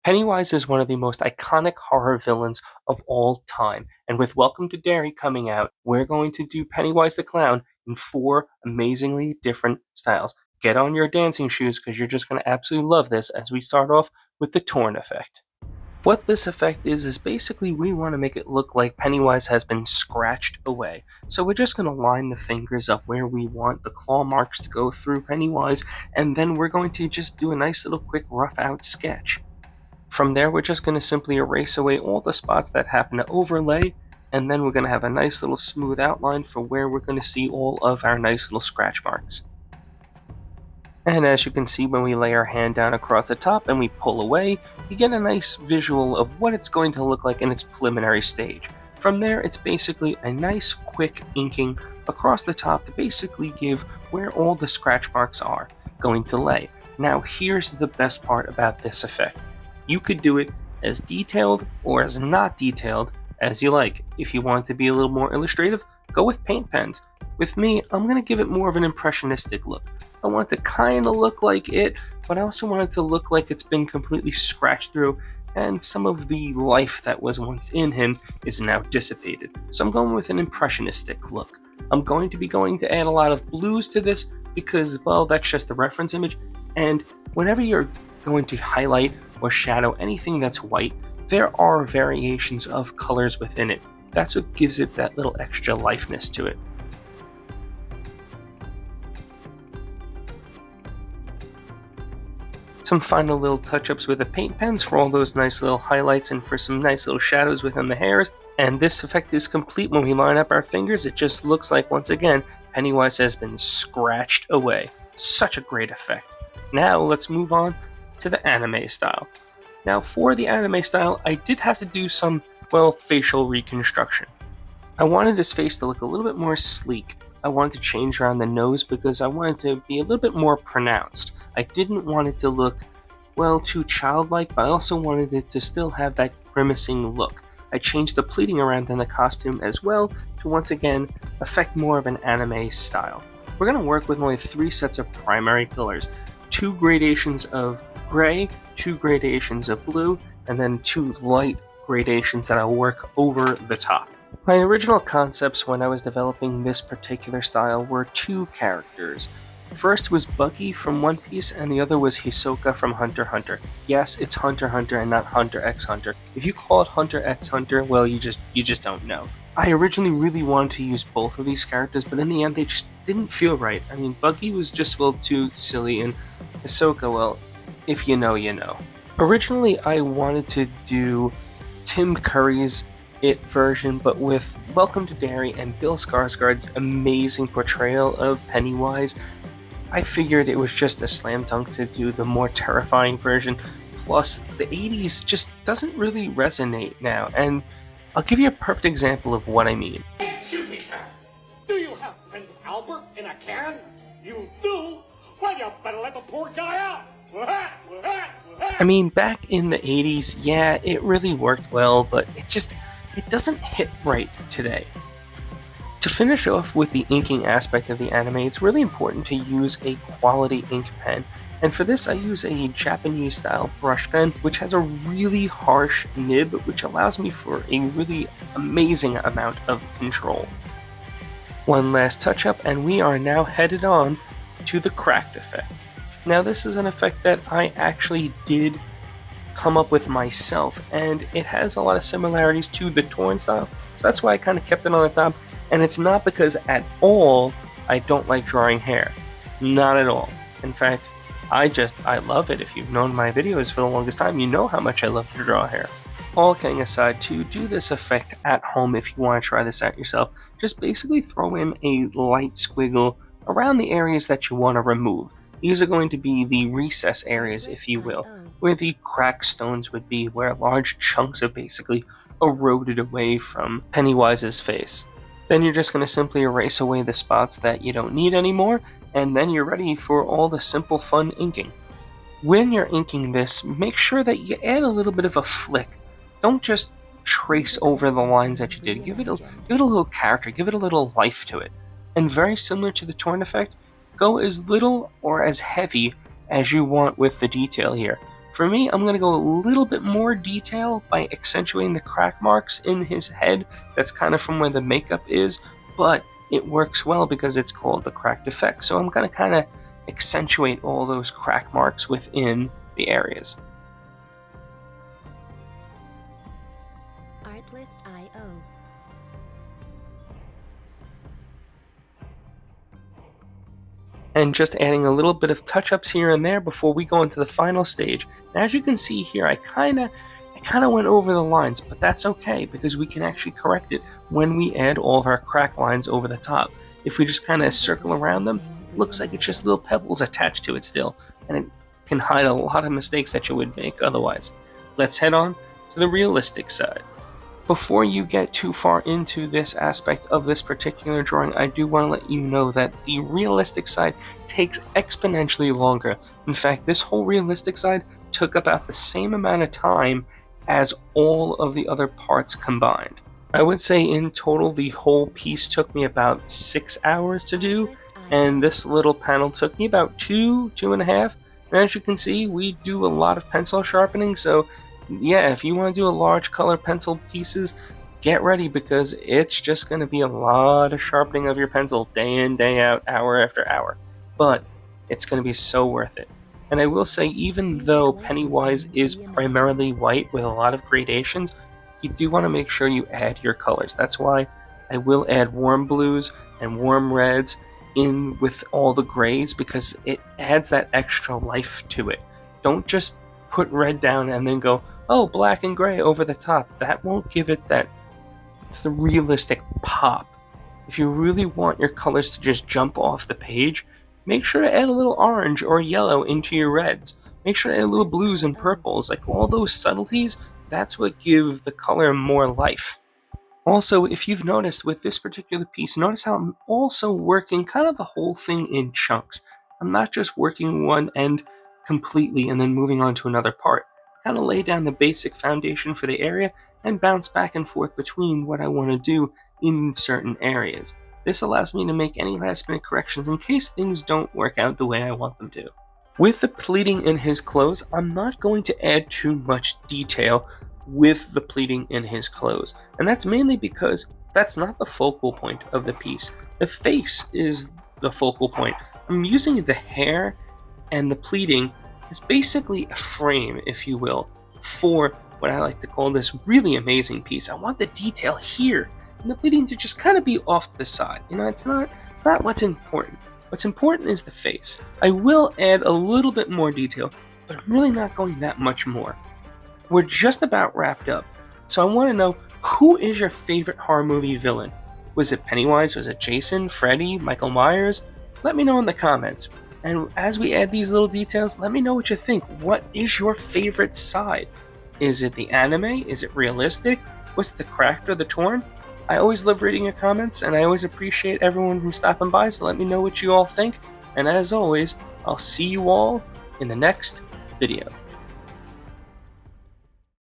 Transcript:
Pennywise is one of the most iconic horror villains of all time, and with Welcome to Derry coming out, we're going to do Pennywise the Clown in 4 amazingly different styles. Get on your dancing shoes because you're just going to absolutely love this as we start off with the torn effect. What this effect is basically we want to make it look like Pennywise has been scratched away. So we're just going to line the fingers up where we want the claw marks to go through Pennywise, and then we're going to just do a nice little quick rough out sketch. From there, we're just going to simply erase away all the spots that happen to overlay, and then we're going to have a nice little smooth outline for where we're going to see all of our nice little scratch marks. And as you can see, when we lay our hand down across the top and we pull away, you get a nice visual of what it's going to look like in its preliminary stage. From there, it's basically a nice quick inking across the top to basically give where all the scratch marks are going to lay. Now, here's the best part about this effect. You could do it as detailed or as not detailed as you like. If you want to be a little more illustrative, go with paint pens. With me, I'm going to give it more of an impressionistic look. I want it to kind of look like it, but I also want it to look like it's been completely scratched through and some of the life that was once in him is now dissipated. So I'm going with an impressionistic look. I'm going to add a lot of blues to this because, well, that's just the reference image, and whenever you're going to highlight or shadow anything that's white, there are variations of colors within it. That's what gives it that little extra lifeness to it. Some final little touch-ups with the paint pens for all those nice little highlights and for some nice little shadows within the hairs. And this effect is complete when we line up our fingers. It just looks like, once again, Pennywise has been scratched away. Such a great effect. Now let's move on to the anime style. Now for the anime style, I did have to do some, well, facial reconstruction. I wanted this face to look a little bit more sleek. I wanted to change around the nose because I wanted to be a little bit more pronounced. I didn't want it to look, well, too childlike, but I also wanted it to still have that grimacing look. I changed the pleating around in the costume as well to once again affect more of an anime style. We're going to work with only 3 sets of primary colors, 2 gradations of gray, 2 gradations of blue, and then 2 light gradations that I'll work over the top. My original concepts when I was developing this particular style were 2 characters. First was Buggy from One Piece, and the other was Hisoka from Hunter x Hunter. Yes, it's Hunter x Hunter and not Hunter x Hunter. If you call it Hunter x Hunter, well, you just don't know. I originally really wanted to use both of these characters, but in the end they just didn't feel right. I mean, Buggy was just, well, too silly, and Hisoka, well, if you know, you know. Originally, I wanted to do Tim Curry's It version, but with Welcome to Derry and Bill Skarsgård's amazing portrayal of Pennywise, I figured it was just a slam dunk to do the more terrifying version. Plus, the 80s just doesn't really resonate now, and I'll give you a perfect example of what I mean. Excuse me, sir. Do you have Prince Albert in a can? You do? Well, you better let the poor guy out. I mean, back in the 80s, yeah, it really worked well, but it doesn't hit right today. To finish off with the inking aspect of the anime, it's really important to use a quality ink pen. And for this, I use a Japanese-style brush pen, which has a really harsh nib, which allows me for a really amazing amount of control. One last touch-up, and we are now headed on to the cracked effect. Now, this is an effect that I actually did come up with myself, and it has a lot of similarities to the torn style, so that's why I kind of kept it on the top. And it's not because at all I don't like drawing hair. Not at all. In fact, I love it. If you've known my videos for the longest time, you know how much I love to draw hair. All kidding aside, to do this effect at home, if you want to try this out yourself, just basically throw in a light squiggle around the areas that you want to remove. These are going to be the recess areas, if you will, where the cracked stones would be, where large chunks are basically eroded away from Pennywise's face. Then you're just going to simply erase away the spots that you don't need anymore, and then you're ready for all the simple fun inking. When you're inking this, make sure that you add a little bit of a flick. Don't just trace over the lines that you did. Give it a little character, give it a little life to it. And very similar to the torn effect, go as little or as heavy as you want with the detail here. For me, I'm going to go a little bit more detail by accentuating the crack marks in his head. That's kind of from where the makeup is, but it works well because it's called the cracked effect. So I'm going to kind of accentuate all those crack marks within the areas. Artlist.io. And just adding a little bit of touch-ups here and there before we go into the final stage. And as you can see here, I kind of went over the lines, but that's okay because we can actually correct it when we add all of our crack lines over the top. If we just kind of circle around them, it looks like it's just little pebbles attached to it still, and it can hide a lot of mistakes that you would make otherwise. Let's head on to the realistic side. Before you get too far into this aspect of this particular drawing, I do want to let you know that the realistic side takes exponentially longer. In fact, this whole realistic side took about the same amount of time as all of the other parts combined. I would say in total the whole piece took me about 6 hours to do, and this little panel took me about 2.5. And as you can see, we do a lot of pencil sharpening, so yeah, if you want to do a large color pencil pieces, get ready because it's just going to be a lot of sharpening of your pencil day in, day out, hour after hour. But it's going to be so worth it. And I will say, even though Pennywise is primarily white with a lot of gradations, you do want to make sure you add your colors. That's why I will add warm blues and warm reds in with all the grays, because it adds that extra life to it. Don't just put red down and then go, oh, black and gray over the top. That won't give it that realistic pop. If you really want your colors to just jump off the page, make sure to add a little orange or yellow into your reds. Make sure to add little blues and purples. Like all those subtleties, that's what give the color more life. Also, if you've noticed with this particular piece, notice how I'm also working kind of the whole thing in chunks. I'm not just working one end completely and then moving on to another part. Kind of lay down the basic foundation for the area and bounce back and forth between what I want to do in certain areas. This allows me to make any last minute corrections in case things don't work out the way I want them to. With the pleating in his clothes, I'm not going to add too much detail with the pleating in his clothes, and that's mainly because that's not the focal point of the piece. The face is the focal point. I'm using the hair and the pleating is basically a frame, if you will, for what I like to call this really amazing piece. I want the detail here, and the pleating to just kind of be off to the side. You know, it's not what's important. What's important is the face. I will add a little bit more detail, but I'm really not going that much more. We're just about wrapped up, so I want to know, who is your favorite horror movie villain? Was it Pennywise? Was it Jason? Freddy? Michael Myers? Let me know in the comments. And as we add these little details, let me know what you think. What is your favorite side? Is it the anime? Is it realistic? Was it the cracked or the torn? I always love reading your comments, and I always appreciate everyone from stopping by, so let me know what you all think. And as always, I'll see you all in the next video.